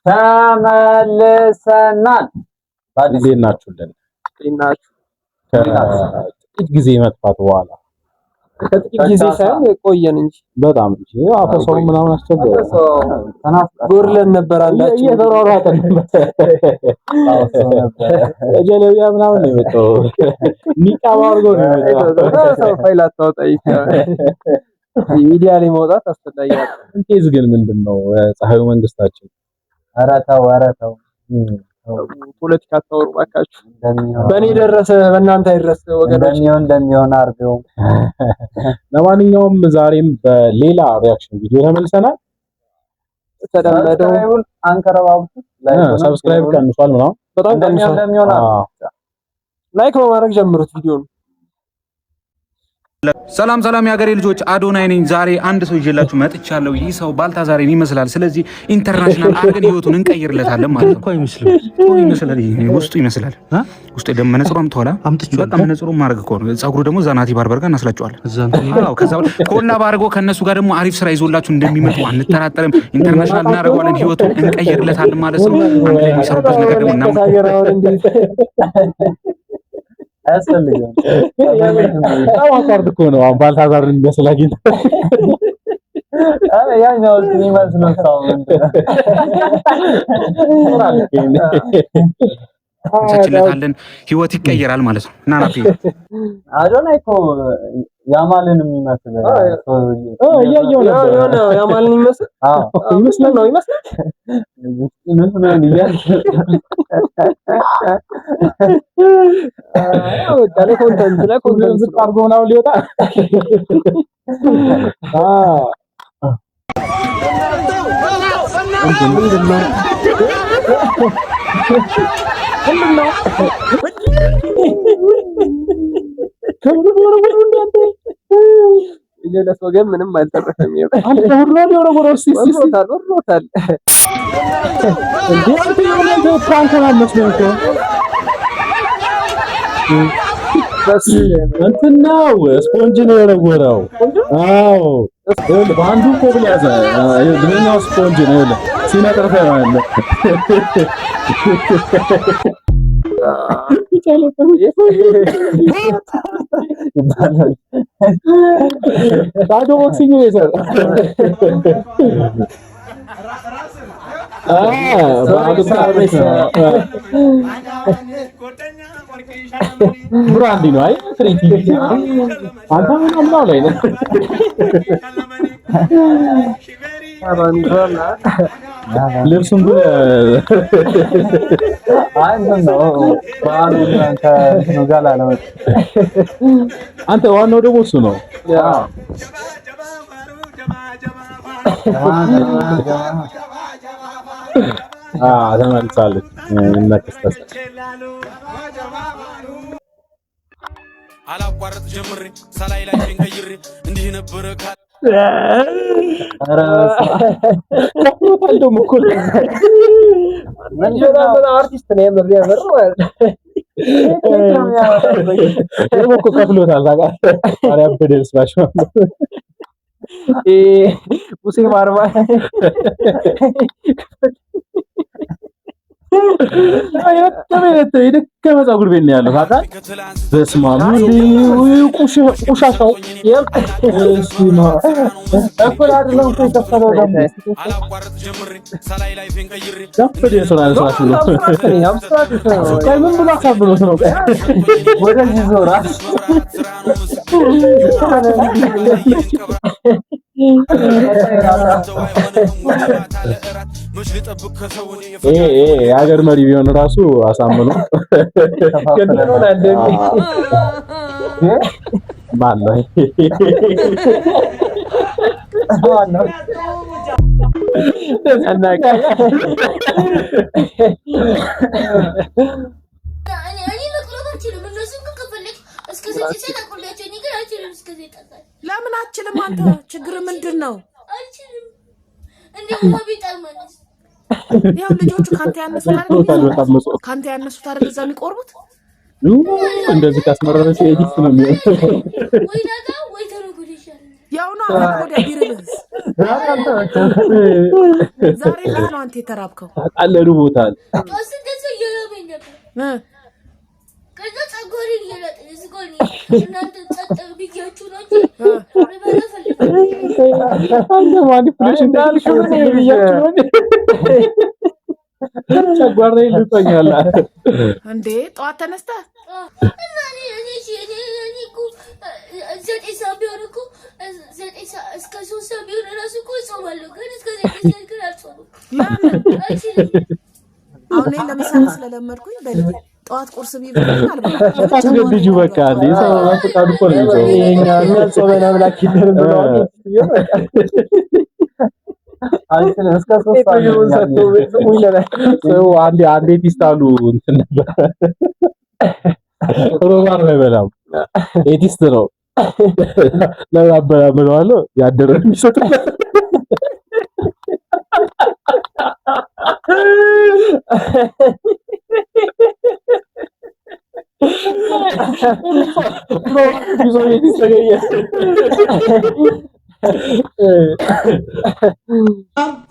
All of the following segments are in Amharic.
ተመልሰናል። እንዴት ናችሁልን? ከጥቂት ጊዜ መጥፋት በኋላ ከጥቂት ጊዜ ሳይሆን ቆየን እንጂ በጣም እንጂ አፈሰው ምናምን አስቸገረ። ጎርለን ነበር አላችሁ እየተሯሯጠን ነበር። ጀለቢያ ምናምን ነው የመጣው። ኒቃብ አድርጎ ነው የመጣው። ሰው ፋይል አታወጣ ሚዲያ ላይ መውጣት አስፈላጊ አይደለም። እንዴዝ ግን ምንድነው ፀሐዩ መንግስታችን? ኧረ ተው ፖለቲካ ታወሩ ባካችሁ። በእኔ ደረሰ በእናንተ አይደረስ ወገኖች። እንደሚሆን አርገው። ለማንኛውም ዛሬም በሌላ ሪአክሽን ቪዲዮ ተመልሰናል። ተደመደው አንከረባብቱ ሰብስክራይብ ቀንሷል ምናምን በጣም ቀንሷል። ላይክ በማድረግ ጀምሩት ቪዲዮውን። ሰላም የሀገሬ ልጆች አዶናይ ነኝ። ዛሬ አንድ ሰው ይዤላችሁ መጥቻለሁ። ይህ ሰው ባልታዛሬን ይመስላል። ስለዚህ ኢንተርናሽናል አድርገን ህይወቱን እንቀይርለታለን ማለት ነው። ይመስላል ውስጡ ይመስላል። ውስጡ ደግሞ መነጽሩም ተወላ በቃ መነጽሩም ማድረግ እኮ ነው። ፀጉሩ ደግሞ ዛናቲ ባርበር ጋር እናስላጨዋለን። ከዛ ኮላ ባርጎ ከነሱ ጋር ደግሞ አሪፍ ስራ ይዞላችሁ እንደሚመጡ አንጠራጠርም። ኢንተርናሽናል እናደርገዋለን፣ ህይወቱን እንቀይርለታለን ማለት ነው። አንድ ላይ የሚሰሩበት ነገር ደግሞ አያስፈልግም። ታዋቃርድ እኮ ነው ባልታዛር እንደሰላጊ ያኛው የሚመስለው ሰው እንችላለን፣ ህይወት ይቀየራል ማለት ነው። ናናፊ አዶናይ እኮ ያማልን የሚመስል ያየው ነበር። ያማልን ይመስል ይመስላል ነው ይመስላል ለኮንተንት አድርጎ ነው ሊወጣ የለስ ወገን ምንም አልተረፈም። አንተ ሁሉ ወረወረው ወሮታል እንዴ አንተ የሆነ ፕራንክ አልመስለም እኮ እንትን ነው ስፖንጅ ነው የወረወረው። አዎ በአንዱ ኮብል ያዘ። የድኛው ስፖንጅ ነው ያለ ሲነጥርፈ ነው ያለ ይባላል። ታዶ ቦክሲንግ ነው የሰራው። ብራንዲ ነው አይ ትሪቲ አንተ ምንም ላይ ነው ልብሱን ግን አንተ ዋናው ደግሞ እሱ ነው። ተመልሳለች እናከስተስ አላቋርጥ ጀምሬ ሰላይ ላይ እንቀይሬ እንዲህ ነበር ካል እንደውም እኮ አርቲስት ነው የምር ማለት ነው እኮ ከፍሎታል። ታውቃለህ አሪያ በደልስ ባሽው ሙሴ ማርባ የደከመ ፀጉር ቤት ነው ያለው። ታውቃለህ በስመ አብ ቁሻሻው እኮ አይደለም እኮ የከፈለው ደግሞ ምን ብሎ አሳብሎት ነው ወደዚህ ዞራ የሀገር መሪ ቢሆን ራሱ አሳምኖ ማነው ለምን አችልም? አንተ ችግር ምንድነው? ያው ልጆቹ ካንተ ያነሱት አይደል እዛ የሚቆርቡት እንደዚህ ካስመረረች ኤዲት ነው የሚሆነው። ወይ ዳጋ ወይ ተረጉልሽ ያው ነው ወደ ቢርብስ ዛሬ ነው አንተ የተራብከው አለዱ ቦታል ተወስደሰ የለበኝ ነበር ከዛ ጸጎሪ ይላል እስጎኒ እናንተ ጸጥ ቢያችሁ ነው አንተ ማኒፑሌሽን እንዳልሽው ነው ቢያችሁ ነው ጸጓራ ይልጣኛል እንዴ ጧት ተነስተ እና እኔ ዘጠኝ ሰዓት ቢሆን እኮ እስከ 3 ሰዓት ቢሆን እራሱ እኮ እጾማለሁ ግን እስከ 9 ሰዓት ግን አልጾምም አሁን ለምሳሌ ስለለመድኩኝ በልጅ ጧት ቁርስ ቢበላኝ አልበላም አስገድጁ በቃ እንዴ ሰው ፈቃዱ እኮ ነው የኛ የሚያጾመን አምላክ ይደረግ ነው አንተ እስከ 3 ሰዓት አንዴ ቲስታሉ እንትን ነበር ሮማር ነው በላም ኤቲስት ነው ለራበላ ብለዋለሁ ያደረ የሚሰጥበት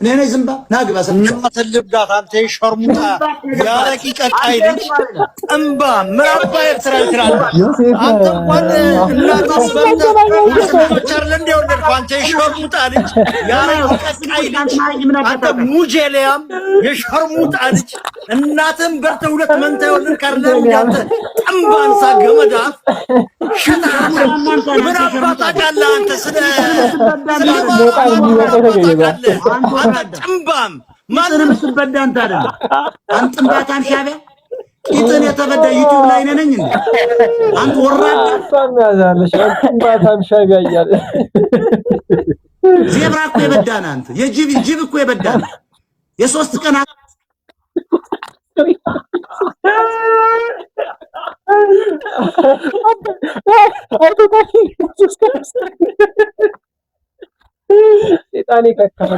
ነኔ ዝምባ ናግባ ሰልብዳት አንተ ሸርሙጣ ያረቂ ቀጣይ ልጅ እንባ ምራባ ኤርትራ ይትራል አንተ እንኳን እናት አስበምተ ወቻርለ እንደወለድኩ አንተ ሸርሙጣ ልጅ ያረቂ ቀጣይ ልጅ አንተ ሙጀሊያም የሸርሙጣ ልጅ እናትን በርተ ሁለት መንታ የወለድክ አይደለም አንተ ጠምባንሳ ገመዳ ሸታታ ምራባ ታቃለ አንተ ስለ ጥምባም ማንም ስበዳ አንተ አይደል አንተ ጥምባታም ሻቢያ ቂጥን የተበዳ ዩቲዩብ ላይ ነኝ እንዴ አንተ ወራዳ ያዛለሽ ጥምባታም ሻቢያ እያለ ዜብራ እኮ የበዳና አንተ የጅብ እኮ የበዳና የሶስት ቀን ሴጣኔ ከከመ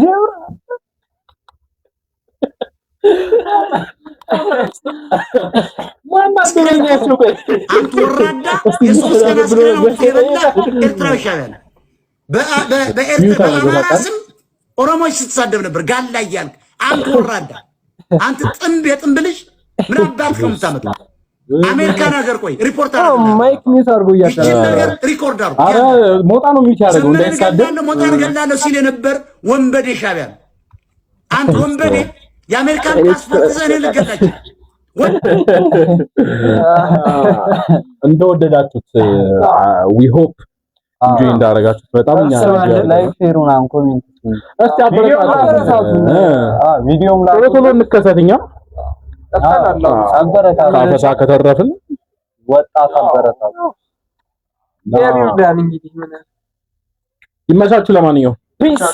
ጀብራ ማማ ስለኛቸው ቆይ አንተ ወራዳ የሶስት ቀን አስከረው የበላ ኤርትራዊ ሻቢያ በኤርትራ በአማራስም ኦሮሞዎች ስትሳደብ ነበር ጋላ እያልክ አንተ ወራዳ አንተ ጥምብ የጥምብ ልጅ ምን አባት ከምታመጣ አሜሪካን ሀገር ቆይ ሪፖርት አድርጉ ማይክ ሚውት አድርጎ ነገር ሪኮርድ አድርጉ አረ ሞጣ ነው ሚውት ያደርገው እንዳይሳደብ ሞጣን ገላለሁ ሲል የነበር ወንበዴ ሻቢያ አንተ ወንበዴ የአሜሪካን ፓስፖርት ዘኔ ልገላች እንደወደዳችሁት ዊ ሆፕ እንጆይ እንዳረጋችሁት በጣም እኛ ላይክ ሼሩን አን ኮሜንት እስቲ አበረታቱ ቪዲዮም ላይ ቶሎ እንከሰትኛ አበረታቱ ከተረፍን ወጣት አበረታቱ ያሪው ዳን እንግዲህ ምን ይመቻችሁ ለማንኛውም ፒስ